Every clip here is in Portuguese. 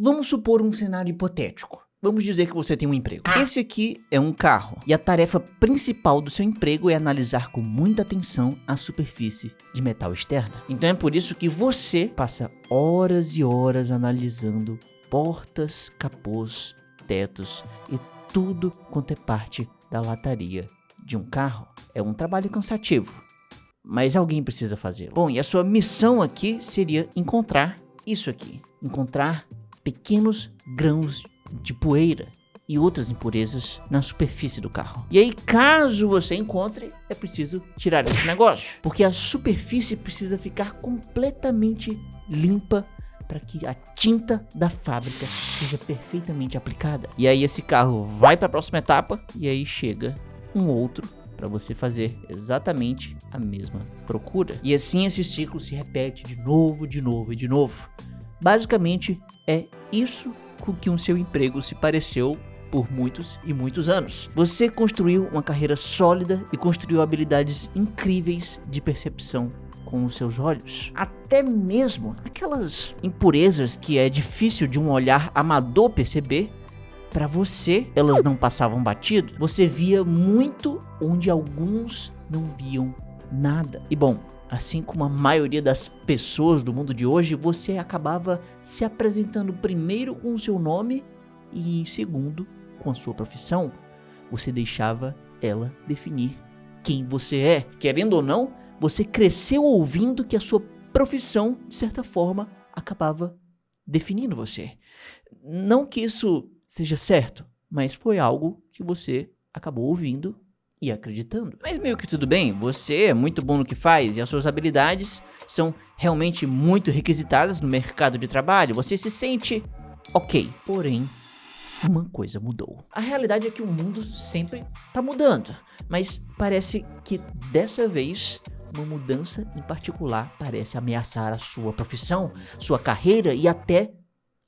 Vamos supor um cenário hipotético. Vamos dizer que você tem um emprego. Esse aqui é um carro. E a tarefa principal do seu emprego é analisar com muita atenção a superfície de metal externa. Então é por isso que você passa horas e horas analisando portas, capôs, tetos e tudo quanto é parte da lataria de um carro. É um trabalho cansativo, mas alguém precisa fazê-lo. Bom, e a sua missão aqui seria encontrar isso aqui. Encontrar pequenos grãos de poeira e outras impurezas na superfície do carro. E aí, caso você encontre, é preciso tirar esse negócio, porque a superfície precisa ficar completamente limpa para que a tinta da fábrica seja perfeitamente aplicada. E aí esse carro vai para a próxima etapa e aí chega um outro para você fazer exatamente a mesma procura. E assim esse ciclo se repete de novo, de novo e de novo. Basicamente é isso com que o seu emprego se pareceu por muitos e muitos anos. Você construiu uma carreira sólida e construiu habilidades incríveis de percepção com os seus olhos. Até mesmo aquelas impurezas que é difícil de um olhar amador perceber, para você elas não passavam batido. Você via muito onde alguns não viam nada. E bom, assim como a maioria das pessoas do mundo de hoje, você acabava se apresentando primeiro com o seu nome e em segundo com a sua profissão. Você deixava ela definir quem você é. Querendo ou não, você cresceu ouvindo que a sua profissão, de certa forma, acabava definindo você. Não que isso seja certo, mas foi algo que você acabou ouvindo e acreditando. Mas meio que tudo bem, você é muito bom no que faz e as suas habilidades são realmente muito requisitadas no mercado de trabalho. Você se sente ok, porém uma coisa mudou. A realidade é que o mundo sempre tá mudando, mas parece que dessa vez uma mudança em particular parece ameaçar a sua profissão, sua carreira e até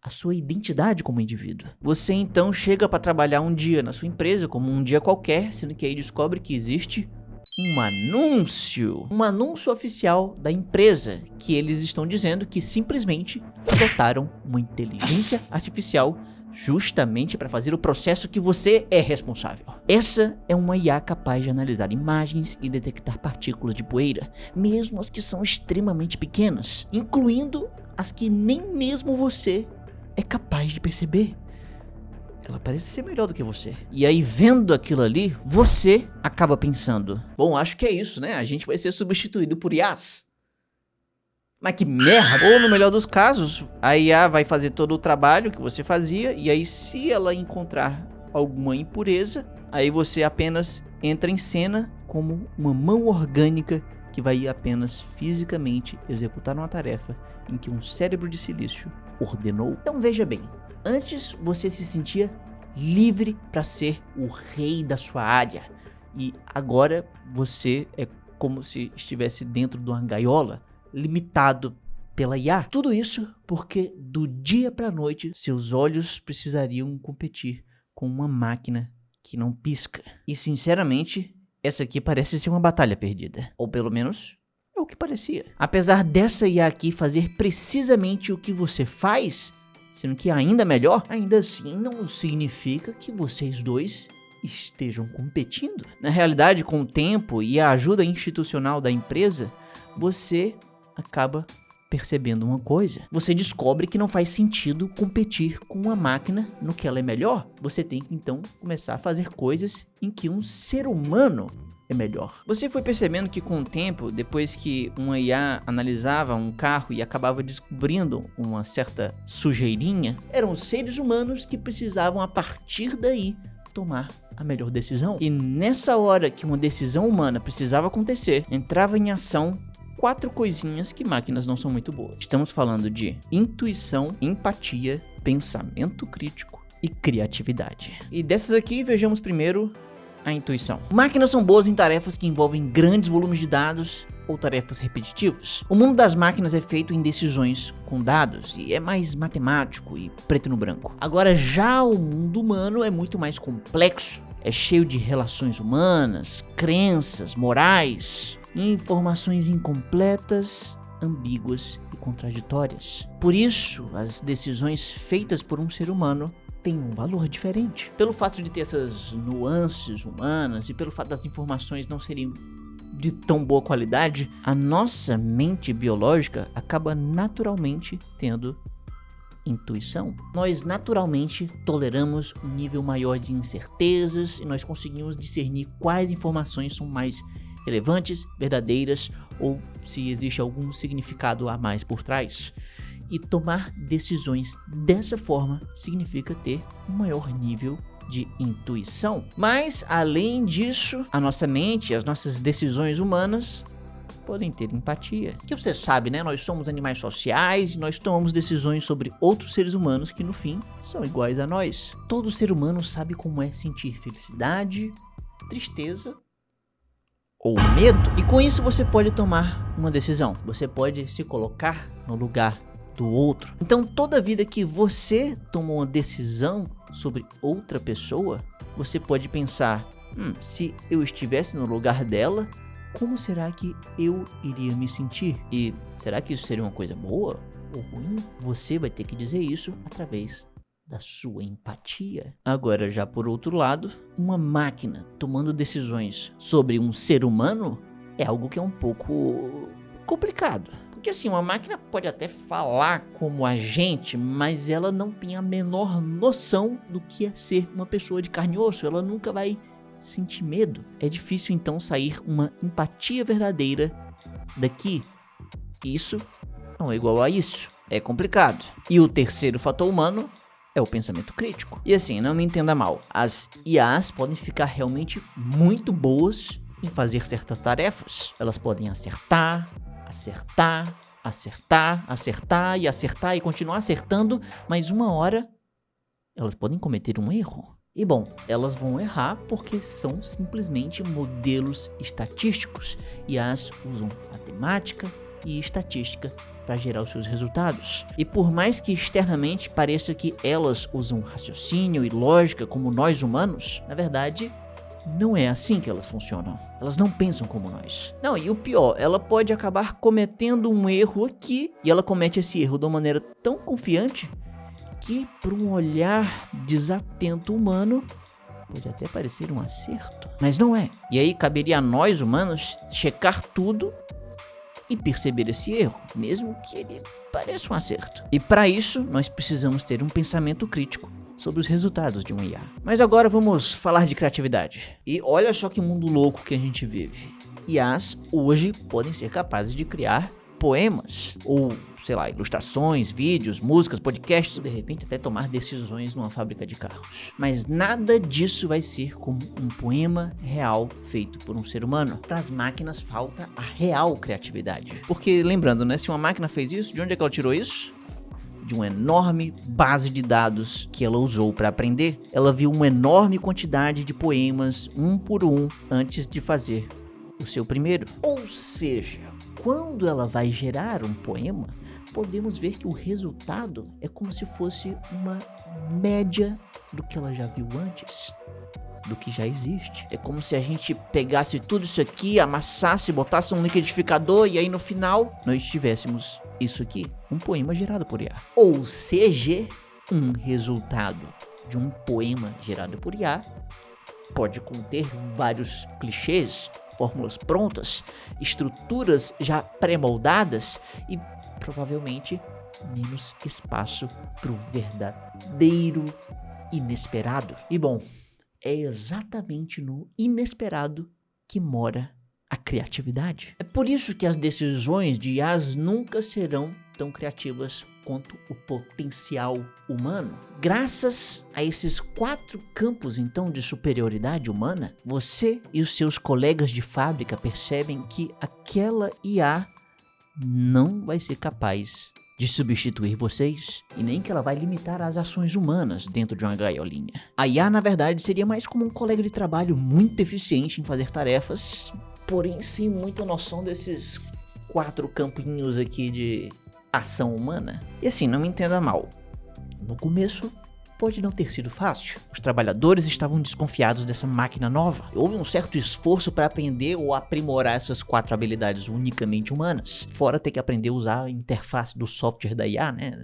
a sua identidade como indivíduo. Você então chega para trabalhar um dia na sua empresa como um dia qualquer, sendo que aí descobre que existe um anúncio oficial da empresa, que eles estão dizendo que simplesmente adotaram uma inteligência artificial justamente para fazer o processo que você é responsável. Essa é uma IA capaz de analisar imagens e detectar partículas de poeira, mesmo as que são extremamente pequenas, incluindo as que nem mesmo você é capaz de perceber. Ela parece ser melhor do que você. E aí, vendo aquilo ali, você acaba pensando: bom, acho que é isso, né? A gente vai ser substituído por IAs. Mas que merda! Ou no melhor dos casos, a IA vai fazer todo o trabalho que você fazia, e aí se ela encontrar alguma impureza, aí você apenas entra em cena como uma mão orgânica que vai apenas fisicamente executar uma tarefa em que um cérebro de silício ordenou. Então veja bem, antes você se sentia livre para ser o rei da sua área, e agora você é como se estivesse dentro de uma gaiola, limitado pela IA. Tudo isso porque do dia para a noite seus olhos precisariam competir com uma máquina que não pisca. E sinceramente, essa aqui parece ser uma batalha perdida. Ou pelo menos é o que parecia. Apesar dessa IA aqui fazer precisamente o que você faz, sendo que ainda melhor, ainda assim não significa que vocês dois estejam competindo. Na realidade, com o tempo e a ajuda institucional da empresa, você acaba percebendo uma coisa. Você descobre que não faz sentido competir com uma máquina no que ela é melhor. Você tem que então começar a fazer coisas em que um ser humano é melhor. Você foi percebendo que com o tempo, depois que uma IA analisava um carro e acabava descobrindo uma certa sujeirinha, eram os seres humanos que precisavam a partir daí tomar a melhor decisão. E nessa hora que uma decisão humana precisava acontecer, entrava em ação 4 coisinhas que máquinas não são muito boas. Estamos falando de intuição, empatia, pensamento crítico e criatividade. E dessas aqui, vejamos primeiro a intuição. Máquinas são boas em tarefas que envolvem grandes volumes de dados ou tarefas repetitivas. O mundo das máquinas é feito em decisões com dados e é mais matemático e preto no branco. Agora já o mundo humano é muito mais complexo. É cheio de relações humanas, crenças, morais, informações incompletas, ambíguas e contraditórias. Por isso, as decisões feitas por um ser humano têm um valor diferente. Pelo fato de ter essas nuances humanas e pelo fato das informações não serem de tão boa qualidade, a nossa mente biológica acaba naturalmente tendo intuição. Nós naturalmente toleramos um nível maior de incertezas e nós conseguimos discernir quais informações são mais relevantes, verdadeiras ou se existe algum significado a mais por trás. E tomar decisões dessa forma significa ter um maior nível de intuição. Mas, além disso, a nossa mente e as nossas decisões humanas podem ter empatia. Que você sabe, né? Nós somos animais sociais e nós tomamos decisões sobre outros seres humanos que, no fim, são iguais a nós. Todo ser humano sabe como é sentir felicidade, tristeza ou medo. E com isso você pode tomar uma decisão. Você pode se colocar no lugar do outro. Então, toda vida que você tomou uma decisão sobre outra pessoa, você pode pensar, se eu estivesse no lugar dela, como será que eu iria me sentir? E será que isso seria uma coisa boa ou ruim? Você vai ter que dizer isso através da sua empatia. Agora, já por outro lado, uma máquina tomando decisões sobre um ser humano é algo que é um pouco complicado. Porque assim, uma máquina pode até falar como a gente, mas ela não tem a menor noção do que é ser uma pessoa de carne e osso. Ela nunca vai sentir medo. É difícil então sair uma empatia verdadeira daqui. Isso não é igual a isso. É complicado. E o terceiro fator humano é o pensamento crítico. E assim, não me entenda mal, as IAs podem ficar realmente muito boas em fazer certas tarefas. Elas podem acertar e continuar acertando, mas uma hora elas podem cometer um erro. E bom, elas vão errar porque são simplesmente modelos estatísticos. IAs usam matemática e estatística para gerar os seus resultados. E por mais que externamente pareça que elas usam raciocínio e lógica como nós humanos, na verdade, não é assim que elas funcionam. Elas não pensam como nós. Não, e o pior, ela pode acabar cometendo um erro aqui, e ela comete esse erro de uma maneira tão confiante que, por um olhar desatento humano, pode até parecer um acerto. Mas não é. E aí caberia a nós, humanos, checar tudo e perceber esse erro, mesmo que ele pareça um acerto. E para isso, nós precisamos ter um pensamento crítico sobre os resultados de um IA. Mas agora vamos falar de criatividade. E olha só que mundo louco que a gente vive. IAs hoje podem ser capazes de criar poemas, ou, sei lá, ilustrações, vídeos, músicas, podcasts, ou de repente até tomar decisões numa fábrica de carros. Mas nada disso vai ser como um poema real feito por um ser humano. Para as máquinas falta a real criatividade. Porque, lembrando, né, se uma máquina fez isso, de onde é que ela tirou isso? De uma enorme base de dados que ela usou para aprender. Ela viu uma enorme quantidade de poemas, um por um, antes de fazer o seu primeiro. Ou seja, quando ela vai gerar um poema, podemos ver que o resultado é como se fosse uma média do que ela já viu antes, do que já existe. É como se a gente pegasse tudo isso aqui, amassasse, botasse um liquidificador e aí no final nós tivéssemos isso aqui, um poema gerado por IA. Ou seja, um resultado de um poema gerado por IA pode conter vários clichês, fórmulas prontas, estruturas já pré-moldadas e provavelmente menos espaço para o verdadeiro inesperado. E bom, é exatamente no inesperado que mora a criatividade. É por isso que as decisões de IAs nunca serão tão criativas quanto o potencial humano. Graças a esses 4 campos, então, de superioridade humana, você e os seus colegas de fábrica percebem que aquela IA não vai ser capaz de substituir vocês, e nem que ela vai limitar as ações humanas dentro de uma gaiolinha. A IA, na verdade, seria mais como um colega de trabalho muito eficiente em fazer tarefas, porém sem muita noção desses 4 campinhos aqui de ação humana. E assim, não me entenda mal. No começo, Pode não ter sido fácil. Os trabalhadores estavam desconfiados dessa máquina nova. Houve um certo esforço para aprender ou aprimorar essas 4 habilidades unicamente humanas. Fora ter que aprender a usar a interface do software da IA, né?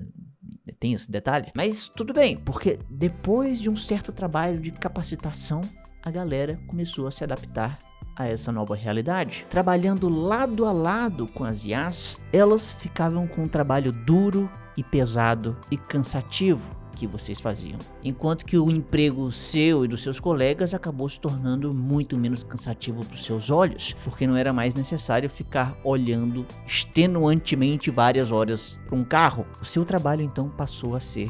Tem esse detalhe. Mas tudo bem, porque depois de um certo trabalho de capacitação, a galera começou a se adaptar a essa nova realidade. Trabalhando lado a lado com as IAs, elas ficavam com um trabalho duro e pesado e cansativo que vocês faziam. Enquanto que o emprego seu e dos seus colegas acabou se tornando muito menos cansativo para os seus olhos, porque não era mais necessário ficar olhando extenuantemente várias horas para um carro. O seu trabalho então passou a ser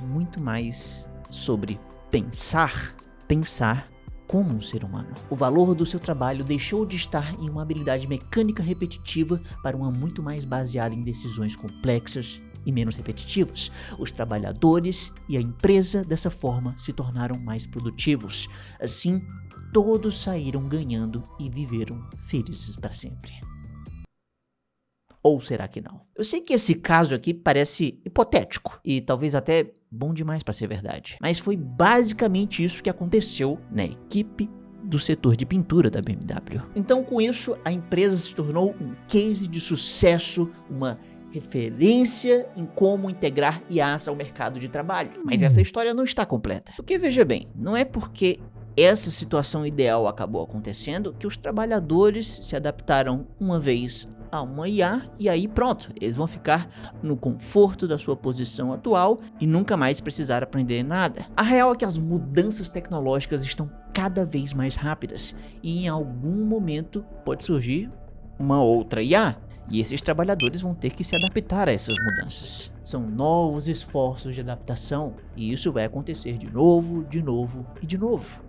muito mais sobre pensar como um ser humano. O valor do seu trabalho deixou de estar em uma habilidade mecânica repetitiva para uma muito mais baseada em decisões complexas e menos repetitivas. Os trabalhadores e a empresa dessa forma se tornaram mais produtivos. Assim, todos saíram ganhando e viveram felizes para sempre. Ou será que não? Eu sei que esse caso aqui parece hipotético e talvez até bom demais para ser verdade, mas foi basicamente isso que aconteceu na equipe do setor de pintura da BMW. Então, com isso, a empresa se tornou um case de sucesso, uma referência em como integrar IAs ao mercado de trabalho. Mas essa história não está completa. Porque veja bem, não é porque essa situação ideal acabou acontecendo que os trabalhadores se adaptaram uma vez a uma IA e aí pronto, eles vão ficar no conforto da sua posição atual e nunca mais precisar aprender nada. A real é que as mudanças tecnológicas estão cada vez mais rápidas e em algum momento pode surgir uma outra IA. E esses trabalhadores vão ter que se adaptar a essas mudanças. São novos esforços de adaptação e isso vai acontecer de novo e de novo.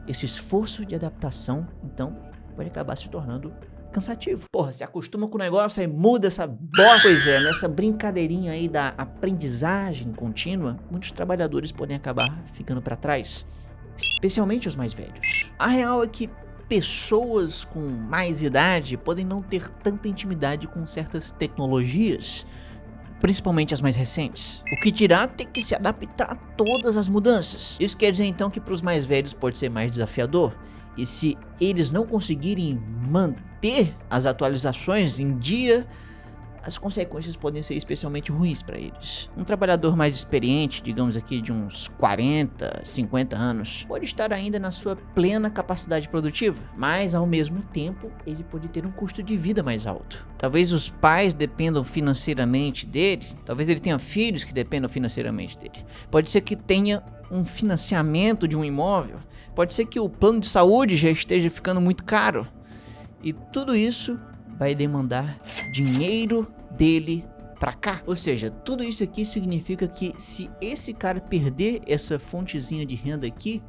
Esse esforço de adaptação, então, pode acabar se tornando cansativo. Porra, se acostuma com o negócio aí muda essa bosta. Pois é, nessa brincadeirinha aí da aprendizagem contínua, muitos trabalhadores podem acabar ficando para trás, especialmente os mais velhos. A real é que pessoas com mais idade podem não ter tanta intimidade com certas tecnologias, principalmente as mais recentes. O que dirá ter que se adaptar a todas as mudanças. Isso quer dizer então que para os mais velhos pode ser mais desafiador. E se eles não conseguirem manter as atualizações em dia, as consequências podem ser especialmente ruins para eles. Um trabalhador mais experiente, digamos aqui de uns 40, 50 anos, pode estar ainda na sua plena capacidade produtiva, mas ao mesmo tempo ele pode ter um custo de vida mais alto. Talvez os pais dependam financeiramente dele, talvez ele tenha filhos que dependam financeiramente dele. Pode ser que tenha um financiamento de um imóvel, pode ser que o plano de saúde já esteja ficando muito caro. E tudo isso vai demandar dinheiro dele pra cá. Ou seja, tudo isso aqui significa que se esse cara perder essa fontezinha de renda aqui,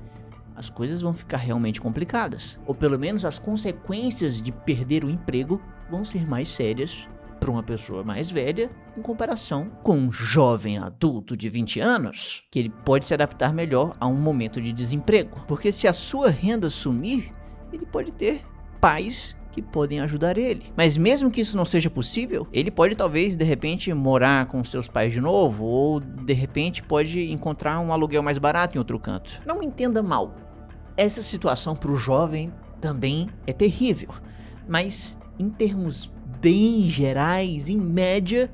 as coisas vão ficar realmente complicadas. Ou pelo menos as consequências de perder o emprego vão ser mais sérias para uma pessoa mais velha em comparação com um jovem adulto de 20 anos, que ele pode se adaptar melhor a um momento de desemprego. Porque se a sua renda sumir, ele pode ter pais que podem ajudar ele. Mas mesmo que isso não seja possível, ele pode talvez de repente morar com seus pais de novo, ou de repente pode encontrar um aluguel mais barato em outro canto. Não me entenda mal, essa situação para o jovem também é terrível, mas em termos bem gerais, em média,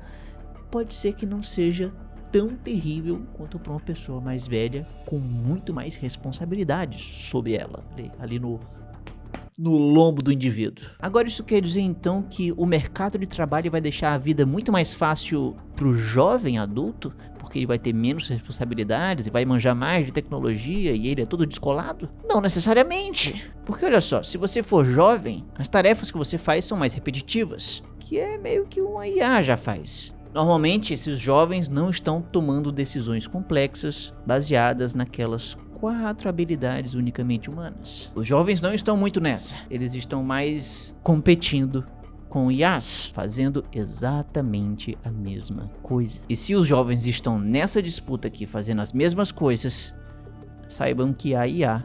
pode ser que não seja tão terrível quanto para uma pessoa mais velha com muito mais responsabilidades sobre ela, ali no lombo do indivíduo. Agora isso quer dizer então que o mercado de trabalho vai deixar a vida muito mais fácil pro jovem adulto, porque ele vai ter menos responsabilidades e vai manjar mais de tecnologia e ele é todo descolado? Não necessariamente, porque olha só, se você for jovem, as tarefas que você faz são mais repetitivas, que é meio que uma IA já faz. Normalmente esses jovens não estão tomando decisões complexas baseadas naquelas 4 habilidades unicamente humanas. Os jovens não estão muito nessa. Eles estão mais competindo com IAs, fazendo exatamente a mesma coisa. E se os jovens estão nessa disputa aqui, fazendo as mesmas coisas, saibam que a IA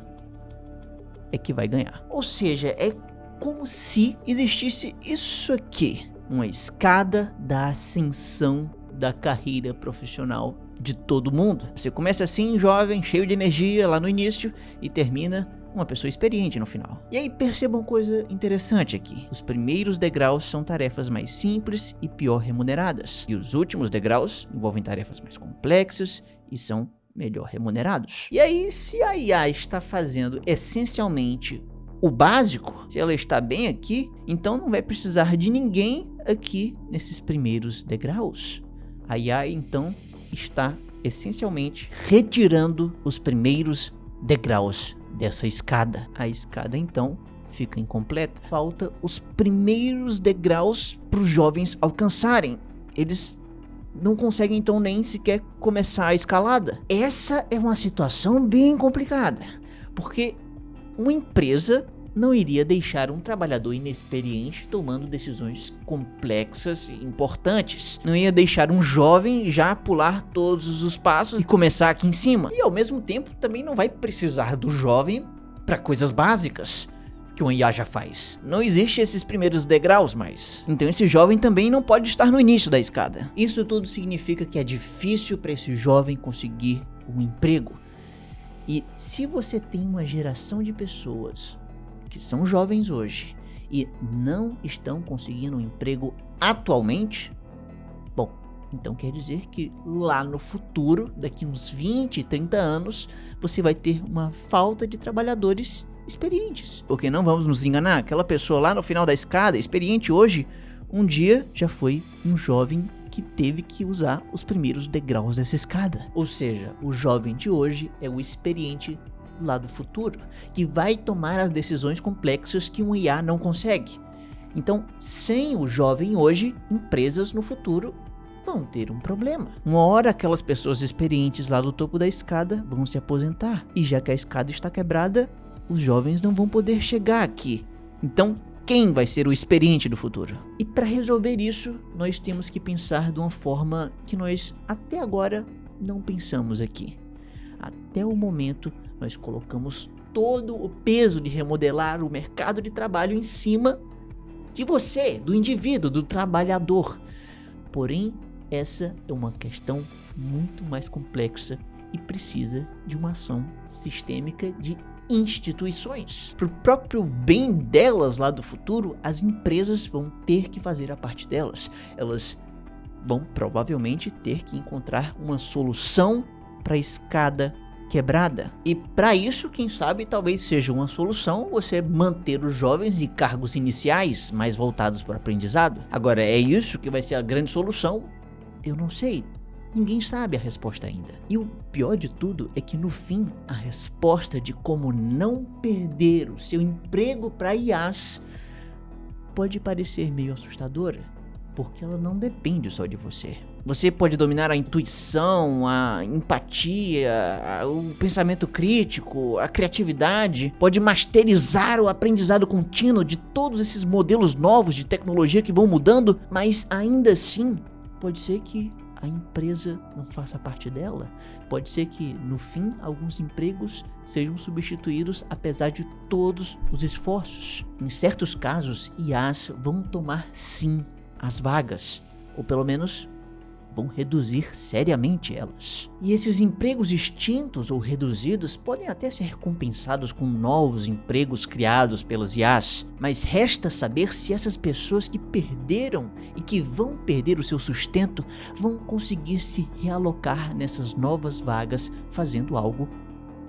é que vai ganhar. Ou seja, é como se existisse isso aqui, uma escada da ascensão da carreira profissional de todo mundo. Você começa assim, jovem, cheio de energia lá no início e termina uma pessoa experiente no final. E aí percebam uma coisa interessante aqui. Os primeiros degraus são tarefas mais simples e pior remuneradas. E os últimos degraus envolvem tarefas mais complexas e são melhor remunerados. E aí, se a IA está fazendo essencialmente o básico, se ela está bem aqui, então não vai precisar de ninguém aqui nesses primeiros degraus. A IA então está essencialmente retirando os primeiros degraus dessa escada. A escada então fica incompleta. Falta os primeiros degraus para os jovens alcançarem. Eles não conseguem então nem sequer começar a escalada. Essa é uma situação bem complicada, porque uma empresa não iria deixar um trabalhador inexperiente tomando decisões complexas e importantes. Não ia deixar um jovem já pular todos os passos e começar aqui em cima. E ao mesmo tempo também não vai precisar do jovem para coisas básicas que uma IA já faz. Não existe esses primeiros degraus mais. Então esse jovem também não pode estar no início da escada. Isso tudo significa que é difícil para esse jovem conseguir um emprego. E se você tem uma geração de pessoas que são jovens hoje e não estão conseguindo um emprego atualmente, bom, então quer dizer que lá no futuro, daqui uns 20, 30 anos, você vai ter uma falta de trabalhadores experientes. Porque não vamos nos enganar, aquela pessoa lá no final da escada, experiente hoje, um dia já foi um jovem que teve que usar os primeiros degraus dessa escada. Ou seja, o jovem de hoje é o experiente lá do futuro, que vai tomar as decisões complexas que um IA não consegue. Então, sem o jovem hoje, empresas no futuro vão ter um problema. Uma hora aquelas pessoas experientes lá do topo da escada vão se aposentar. E já que a escada está quebrada, os jovens não vão poder chegar aqui. Então, quem vai ser o experiente do futuro? E para resolver isso, nós temos que pensar de uma forma que nós até agora não pensamos aqui. Até o momento, nós colocamos todo o peso de remodelar o mercado de trabalho em cima de você, do indivíduo, do trabalhador. Porém, essa é uma questão muito mais complexa e precisa de uma ação sistêmica de instituições. Para o próprio bem delas lá do futuro, as empresas vão ter que fazer a parte delas. Elas vão provavelmente ter que encontrar uma solução para a escada quebrada. E para isso, quem sabe, talvez seja uma solução você manter os jovens em cargos iniciais mais voltados para o aprendizado. Agora, é isso que vai ser a grande solução? Eu não sei. Ninguém sabe a resposta ainda. E o pior de tudo é que no fim, a resposta de como não perder o seu emprego para IAs pode parecer meio assustadora, porque ela não depende só de você. Você pode dominar a intuição, a empatia, o pensamento crítico, a criatividade, pode masterizar o aprendizado contínuo de todos esses modelos novos de tecnologia que vão mudando, mas ainda assim, pode ser que a empresa não faça parte dela. Pode ser que, no fim, alguns empregos sejam substituídos apesar de todos os esforços. Em certos casos, IAs vão tomar sim as vagas, ou pelo menos vão reduzir seriamente elas. E esses empregos extintos ou reduzidos podem até ser compensados com novos empregos criados pelas IAs, mas resta saber se essas pessoas que perderam e que vão perder o seu sustento vão conseguir se realocar nessas novas vagas fazendo algo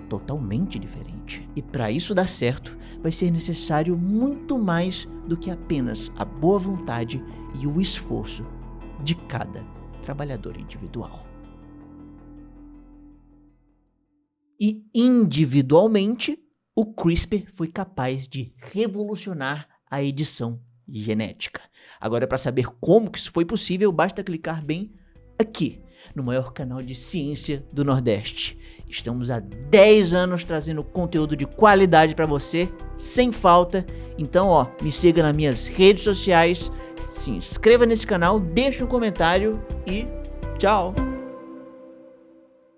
totalmente diferente. E para isso dar certo, vai ser necessário muito mais do que apenas a boa vontade e o esforço de cada trabalhador individual. E individualmente, o CRISPR foi capaz de revolucionar a edição genética. Agora, para saber como que isso foi possível, basta clicar bem aqui, no maior canal de ciência do Nordeste. Estamos há 10 anos trazendo conteúdo de qualidade para você, sem falta. Então, me siga nas minhas redes sociais, se inscreva nesse canal, deixe um comentário e tchau!